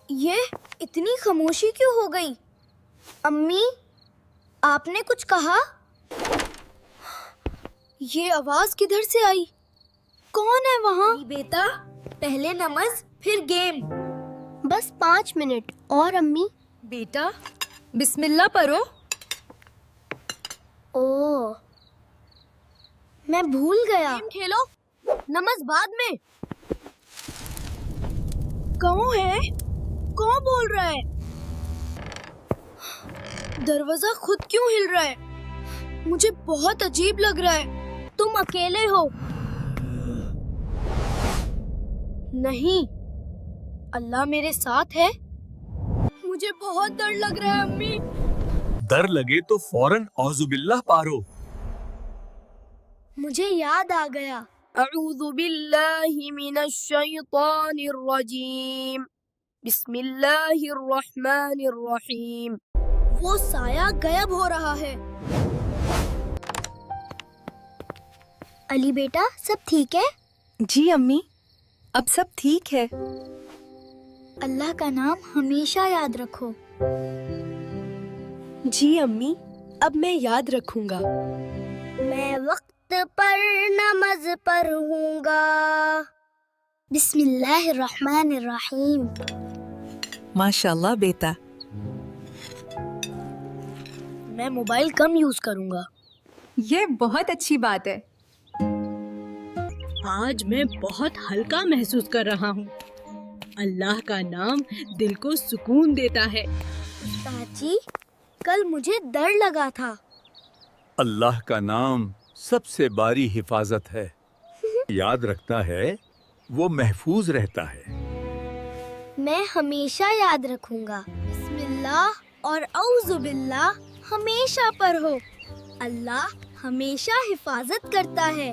یہ اتنی خاموشی کیوں ہو گئی؟ امی، آپ نے کچھ کہا؟ یہ آواز کدھر سے آئی؟ کون ہے وہاں؟ بیٹا، پہلے نماز پھر گیم۔ بس 5 منٹ اور امی۔ بیٹا بسم اللہ پڑھو۔ اوہ، میں بھول گیا۔ گیم کھیلو، نماز بعد میں۔ کون ہے؟ کون بول رہا ہے؟ دروازہ خود کیوں ہل رہا ہے؟ مجھے بہت عجیب لگ رہا ہے۔ تم اکیلے ہو؟ نہیں، اللہ میرے ساتھ ہے۔ مجھے بہت ڈر لگ رہا ہے امی۔ ڈر لگے تو فوراً اعوذ باللہ پارو۔ مجھے یاد آ گیا۔ اعوذ باللہ من الشیطان الرجیم، بسم اللہ الرحمن الرحیم۔ وہ سایہ غائب ہو رہا ہے۔ علی بیٹا، سب ٹھیک ہے؟ جی امی، اب سب ٹھیک ہے۔ اللہ کا نام ہمیشہ یاد رکھو۔ جی امی، اب میں یاد رکھوں گا۔ میں وقت پر نماز پڑھوں گا۔ بسم اللہ الرحمن الرحیم۔ ماشاءاللہ بیٹا۔ میں موبائل کم یوز کروں گا۔ یہ بہت اچھی بات ہے۔ آج میں بہت ہلکا محسوس کر رہا ہوں۔ اللہ کا نام دل کو سکون دیتا ہے۔ استاد جی، کل مجھے ڈر لگا تھا۔ اللہ کا نام سب سے باری حفاظت ہے۔ یاد رکھتا ہے وہ محفوظ رہتا ہے۔ میں ہمیشہ یاد رکھوں گا۔ بسم اللہ اور اعوذ باللہ ہمیشہ پڑھو۔ اللہ ہمیشہ حفاظت کرتا ہے۔